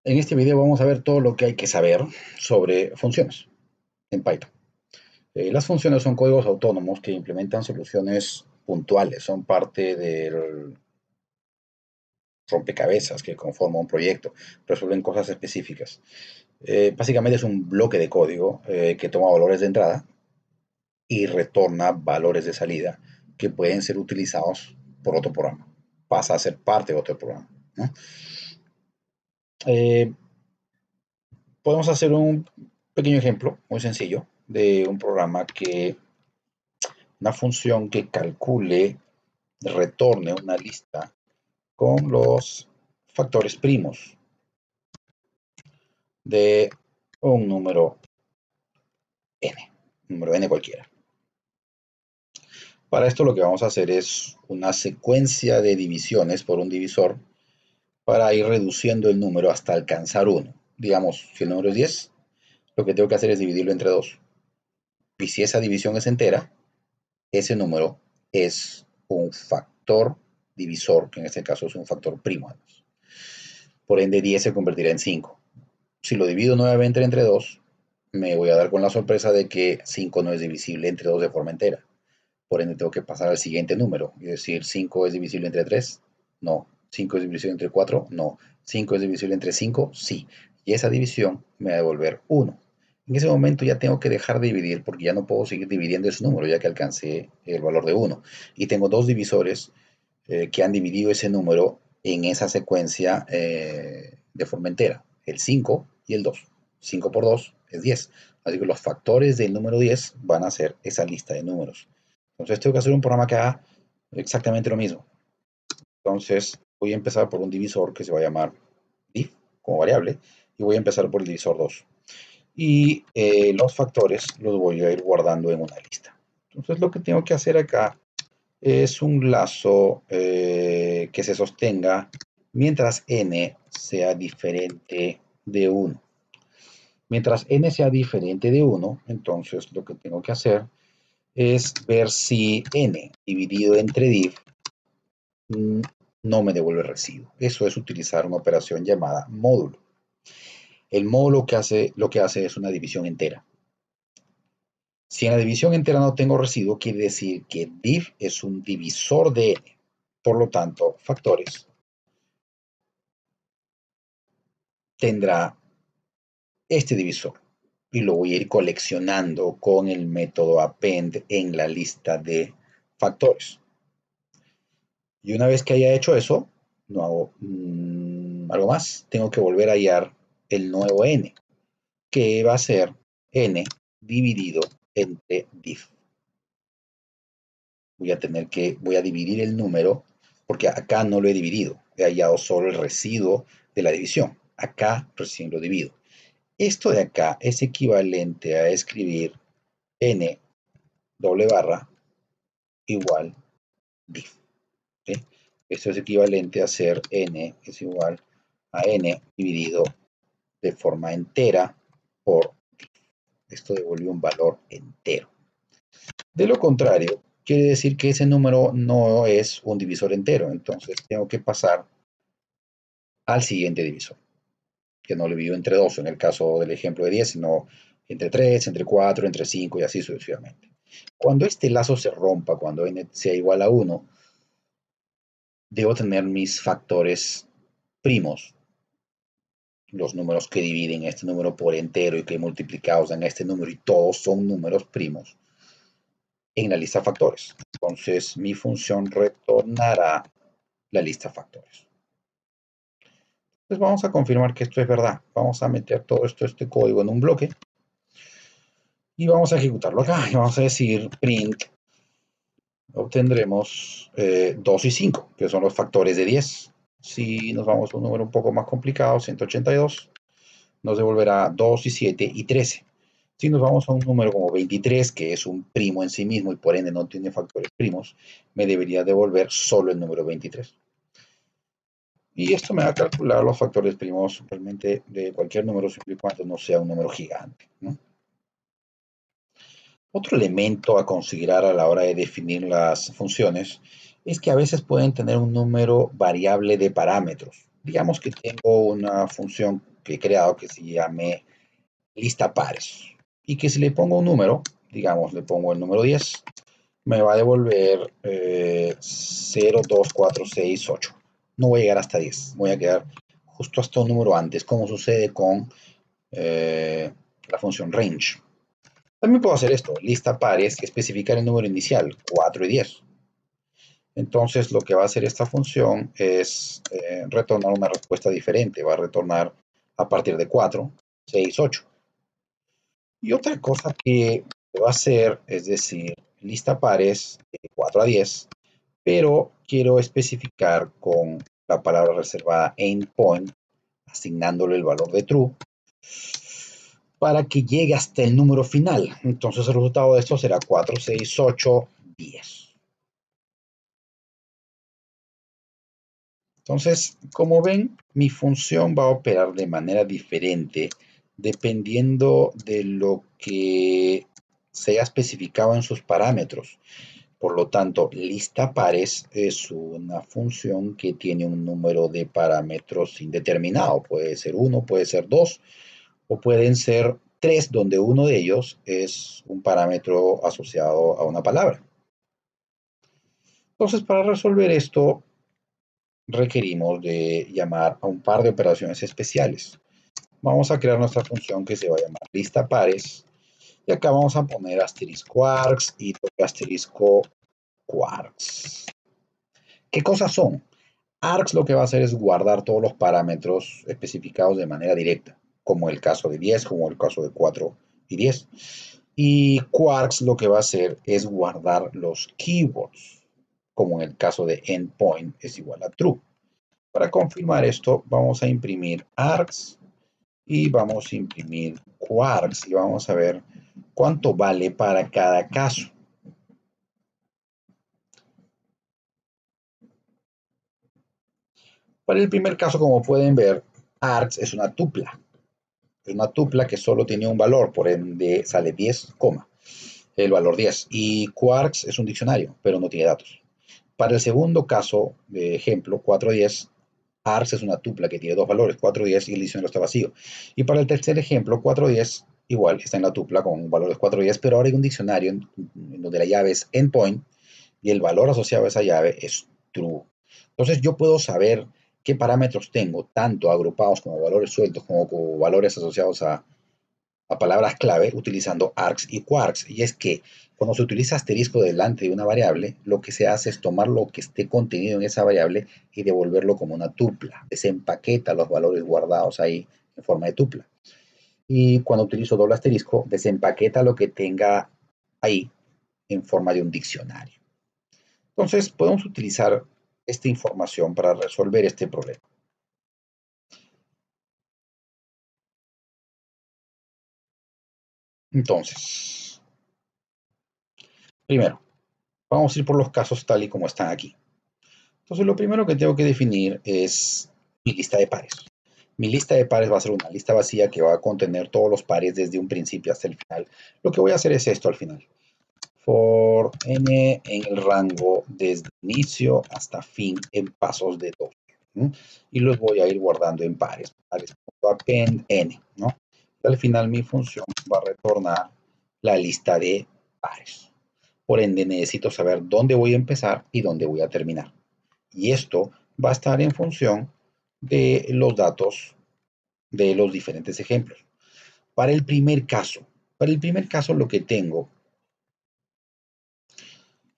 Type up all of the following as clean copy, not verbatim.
En este video vamos a ver todo lo que hay que saber sobre funciones en Python. Las funciones son códigos autónomos que implementan soluciones puntuales, son parte del rompecabezas que conforma un proyecto, resuelven cosas específicas. Básicamente es un bloque de código que toma valores de entrada y retorna valores de salida que pueden ser utilizados por otro programa. Pasa a ser parte de otro programa, ¿no? Eh, Podemos hacer un pequeño ejemplo muy sencillo de un programa que, una función que calcule, retorne una lista con los factores primos de un número n cualquiera. Para esto lo que vamos a hacer es una secuencia de divisiones por un divisor para ir reduciendo el número hasta alcanzar 1. Digamos, si el número es 10, lo que tengo que hacer es dividirlo entre 2. Y si esa división es entera, ese número es un factor divisor, que en este caso es un factor primo. Por ende, 10 se convertirá en 5. Si lo divido nuevamente entre 2, me voy a dar con la sorpresa de que 5 no es divisible entre 2 de forma entera. Por ende, tengo que pasar al siguiente número. Es decir, 5 es divisible entre 3, no. 5 es divisible entre 4, no. 5 es divisible entre 5, sí. Y esa división me va a devolver 1. En ese momento ya tengo que dejar de dividir porque ya no puedo seguir dividiendo ese número ya que alcancé el valor de 1. Y tengo dos divisores que han dividido ese número en esa secuencia de forma entera, el 5 y el 2. 5 por 2 es 10. Así que los factores del número 10 van a ser esa lista de números. Entonces tengo que hacer un programa que haga exactamente lo mismo. Entonces voy a empezar por un divisor que se va a llamar div como variable y voy a empezar por el divisor 2. Y los factores los voy a ir guardando en una lista. Entonces lo que tengo que hacer acá es un lazo que se sostenga mientras n sea diferente de 1. Mientras n sea diferente de 1, entonces lo que tengo que hacer es ver si n dividido entre div no me devuelve residuo. Eso es utilizar una operación llamada módulo. El módulo lo que hace es una división entera. Si en la división entera no tengo residuo, quiere decir que div es un divisor de n. Por lo tanto, factores tendrá este divisor y lo voy a ir coleccionando con el método append en la lista de factores. Y una vez que haya hecho eso, no hago algo más. Tengo que volver a hallar el nuevo n, que va a ser n dividido entre div. Voy a dividir el número, porque acá no lo he dividido. He hallado solo el residuo de la división. Acá recién lo divido. Esto de acá es equivalente a escribir n doble barra igual div. ¿Sí? Esto es equivalente a hacer n es igual a n dividido de forma entera por div. Esto devuelve un valor entero. De lo contrario, quiere decir que ese número no es un divisor entero. Entonces tengo que pasar al siguiente divisor, que no lo divido entre 2 en el caso del ejemplo de 10, sino entre 3, entre 4, entre 5 y así sucesivamente. Cuando este lazo se rompa, cuando n sea igual a 1, debo tener mis factores primos, los números que dividen este número por entero y que multiplicados dan este número, y todos son números primos, en la lista factores. Entonces mi función retornará la lista factores. Entonces vamos a confirmar que esto es verdad. Vamos a meter todo este código en un bloque y vamos a ejecutarlo acá. Y vamos a decir print. Obtendremos 2 y 5, que son los factores de 10. Si nos vamos a un número un poco más complicado, 182, nos devolverá 2 y 7 y 13. Si nos vamos a un número como 23, que es un primo en sí mismo y por ende no tiene factores primos, me debería devolver solo el número 23. Y esto me va a calcular los factores primos realmente de cualquier número, siempre y cuando no sea un número gigante, ¿no? Otro elemento a considerar a la hora de definir las funciones es que a veces pueden tener un número variable de parámetros. Digamos que tengo una función que he creado que se llame lista pares. Y que si le pongo un número, digamos, le pongo el número 10, me va a devolver 0, 2, 4, 6, 8. No voy a llegar hasta 10, voy a quedar justo hasta un número antes, como sucede con la función range. También puedo hacer esto, lista pares, y especificar el número inicial, 4 y 10. Entonces lo que va a hacer esta función es retornar una respuesta diferente. Va a retornar a partir de 4, 6, 8. Y otra cosa que va a hacer es decir, lista pares de 4 a 10, pero quiero especificar con la palabra reservada endpoint, asignándole el valor de true, para que llegue hasta el número final. Entonces el resultado de esto será 4, 6, 8, 10. Entonces, como ven, mi función va a operar de manera diferente dependiendo de lo que se haya especificado en sus parámetros. Por lo tanto, lista pares es una función que tiene un número de parámetros indeterminado. Puede ser 1, puede ser 2, o pueden ser 3, donde uno de ellos es un parámetro asociado a una palabra. Entonces, para resolver esto, requerimos de llamar a un par de operaciones especiales. Vamos a crear nuestra función que se va a llamar lista pares. Y acá vamos a poner asterisco args y asterisco quarks. ¿Qué cosas son? Args lo que va a hacer es guardar todos los parámetros especificados de manera directa, como el caso de 10, como el caso de 4 y 10. Y quarks lo que va a hacer es guardar los keywords, como en el caso de endpoint es igual a true. Para confirmar esto, vamos a imprimir args y vamos a imprimir quarks y vamos a ver cuánto vale para cada caso. Para el primer caso, como pueden ver, args es una tupla. Es una tupla que solo tiene un valor, por ende sale 10, el valor 10. Y quarks es un diccionario, pero no tiene datos. Para el segundo caso, de ejemplo, 410, args es una tupla que tiene dos valores, 410 y el diccionario está vacío. Y para el tercer ejemplo, 410 igual está en la tupla con valores 410, pero ahora hay un diccionario en donde la llave es endpoint y el valor asociado a esa llave es true. Entonces yo puedo saber qué parámetros tengo, tanto agrupados como valores sueltos como valores asociados a palabras clave utilizando args y quarks. Y es que cuando se utiliza asterisco delante de una variable, lo que se hace es tomar lo que esté contenido en esa variable y devolverlo como una tupla. Desempaqueta los valores guardados ahí en forma de tupla. Y cuando utilizo doble asterisco, desempaqueta lo que tenga ahí en forma de un diccionario. Entonces, podemos utilizar esta información para resolver este problema. Entonces, primero, vamos a ir por los casos tal y como están aquí. Entonces, lo primero que tengo que definir es mi lista de pares. Mi lista de pares va a ser una lista vacía que va a contener todos los pares desde un principio hasta el final. Lo que voy a hacer es esto al final. For n en el rango desde inicio hasta fin en pasos de 2. Y los voy a ir guardando en pares. Pares.append n, ¿no? Y al final mi función va a retornar la lista de pares. Por ende, necesito saber dónde voy a empezar y dónde voy a terminar. Y esto va a estar en función de los datos de los diferentes ejemplos. Para el primer caso lo que tengo,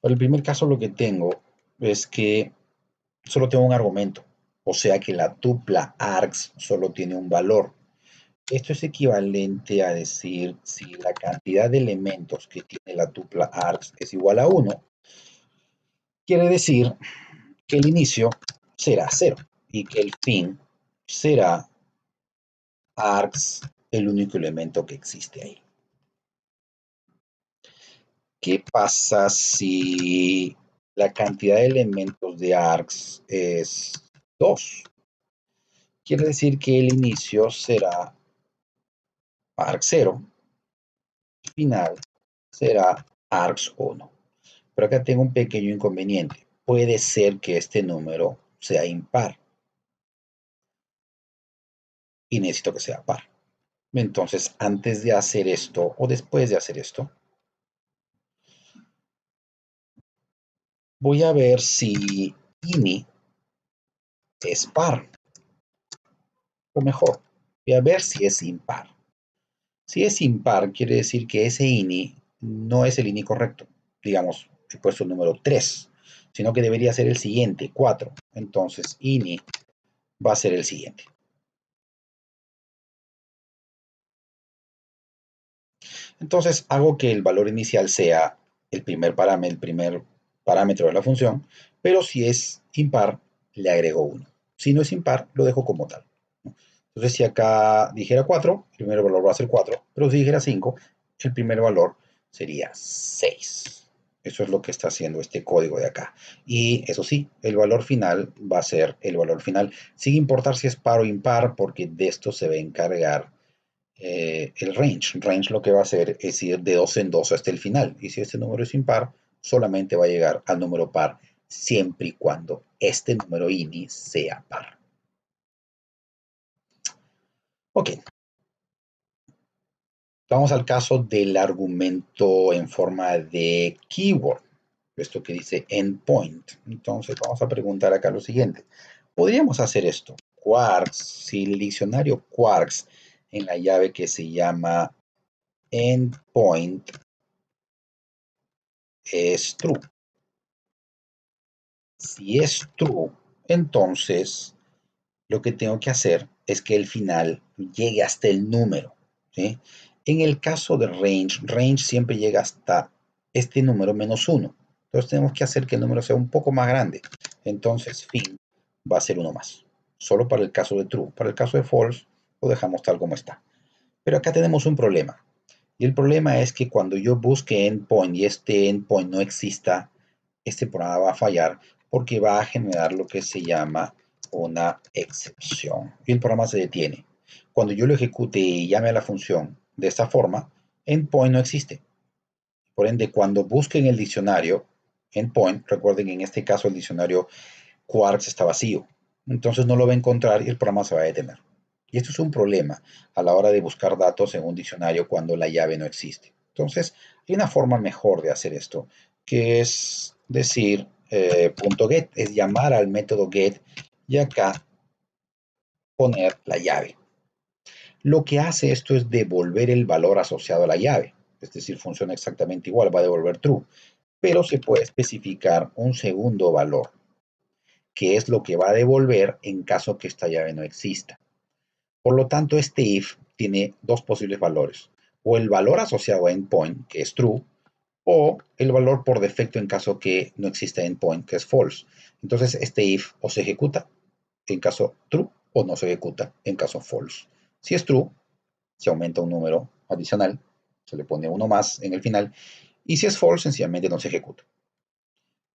para el primer caso lo que tengo es que solo tengo un argumento, o sea que la tupla args solo tiene un valor. Esto es equivalente a decir si la cantidad de elementos que tiene la tupla args es igual a 1, quiere decir que el inicio será 0 y que el fin será args el único elemento que existe ahí. ¿Qué pasa si la cantidad de elementos de args es 2? Quiere decir que el inicio será args 0, el final será args 1. Pero acá tengo un pequeño inconveniente. Puede ser que este número sea impar. y necesito que sea par. Entonces, antes de hacer esto o después de hacer esto, voy a ver si ini es par, o mejor, voy a ver si es impar. Si es impar, quiere decir que ese ini no es el ini correcto. Digamos, he puesto el número 3, sino que debería ser el siguiente, 4. Entonces, ini va a ser el siguiente. Entonces, hago que el valor inicial sea el primer parámetro de la función, pero si es impar, le agrego 1. Si no es impar, lo dejo como tal. Entonces, si acá dijera 4, el primer valor va a ser 4, pero si dijera 5, el primer valor sería 6. Eso es lo que está haciendo este código de acá. Y eso sí, el valor final va a ser el valor final, sin importar si es par o impar, porque de esto se va a encargar el range. Range lo que va a hacer es ir de 2 en 2 hasta el final. Y si este número es impar, solamente va a llegar al número par, siempre y cuando este número ini sea par. Ok, vamos al caso del argumento en forma de keyword. Esto que dice endpoint. Entonces vamos a preguntar acá lo siguiente. ¿Podríamos hacer esto? Quarks, si el diccionario Quarks en la llave que se llama endpoint es true. Si es true, entonces lo que tengo que hacer es que el final llegue hasta el número, ¿sí? En el caso de range, range siempre llega hasta este número menos 1. Entonces tenemos que hacer que el número sea un poco más grande. Entonces fin va a ser uno más. Solo para el caso de true. Para el caso de false lo dejamos tal como está. Pero acá tenemos un problema. Y el problema es que cuando yo busque endpoint y este endpoint no exista, este programa va a fallar porque va a generar lo que se llama una excepción. Y el programa se detiene. Cuando yo lo ejecute y llame a la función de esta forma, endpoint no existe. Por ende, cuando busque en el diccionario endpoint, recuerden que en este caso el diccionario Quarks está vacío. Entonces no lo va a encontrar y el programa se va a detener. Y esto es un problema a la hora de buscar datos en un diccionario cuando la llave no existe. Entonces, hay una forma mejor de hacer esto, que es decir .get, es llamar al método get y acá poner la llave. Lo que hace esto es devolver el valor asociado a la llave, es decir, funciona exactamente igual, va a devolver true, pero se puede especificar un segundo valor, que es lo que va a devolver en caso que esta llave no exista. Por lo tanto, este if tiene dos posibles valores, o el valor asociado a endpoint, que es true, o el valor por defecto en caso que no exista endpoint, que es false. Entonces, este if o se ejecuta en caso true o no se ejecuta en caso false. Si es true, se aumenta un número adicional, se le pone uno más en el final, y si es false, sencillamente no se ejecuta.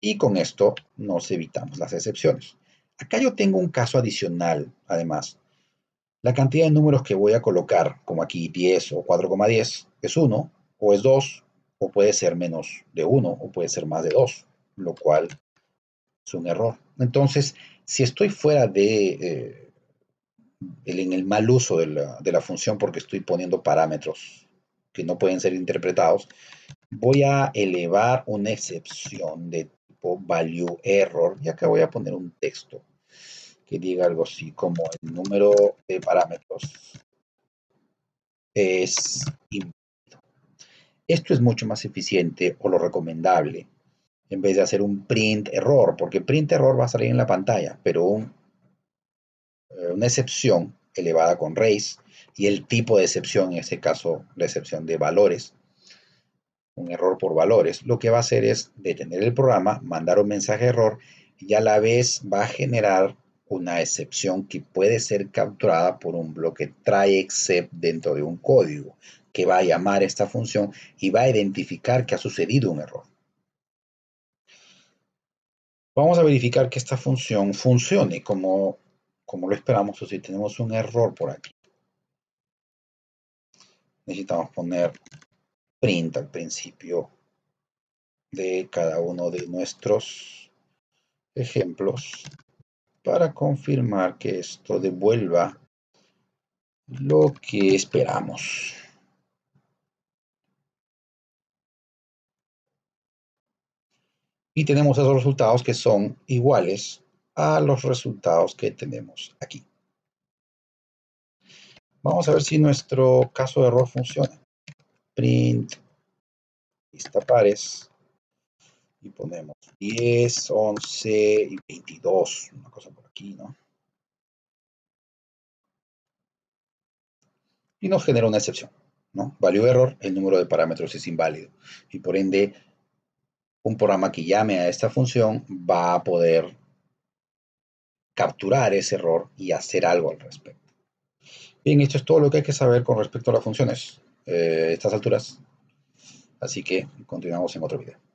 Y con esto nos evitamos las excepciones. Acá yo tengo un caso adicional, además. La cantidad de números que voy a colocar, como aquí 10 o 4,10, es 1, o es 2, o puede ser menos de 1, o puede ser más de 2, lo cual es un error. Entonces, si estoy fuera en el mal uso de la función porque estoy poniendo parámetros que no pueden ser interpretados, voy a elevar una excepción de tipo value error, y acá voy a poner un texto que diga algo así como el número de parámetros es infinito. Esto es mucho más eficiente o lo recomendable en vez de hacer un print error, porque print error va a salir en la pantalla, pero una excepción elevada con raise y el tipo de excepción, en este caso la excepción de valores, un error por valores, lo que va a hacer es detener el programa, mandar un mensaje de error y a la vez va a generar una excepción que puede ser capturada por un bloque try except dentro de un código que va a llamar esta función y va a identificar que ha sucedido un error. Vamos a verificar que esta función funcione como lo esperamos, o si tenemos un error por aquí. Necesitamos poner print al principio de cada uno de nuestros ejemplos para confirmar que esto devuelva lo que esperamos. Y tenemos esos resultados que son iguales a los resultados que tenemos aquí. Vamos a ver si nuestro caso de error funciona. Print lista pares y ponemos 10, 11 y 22, una cosa por aquí, ¿no? Y nos genera una excepción, ¿no? Value error, el número de parámetros es inválido y por ende un programa que llame a esta función va a poder capturar ese error y hacer algo al respecto. Bien, esto es todo lo que hay que saber con respecto a las funciones a estas alturas. Así que continuamos en otro video.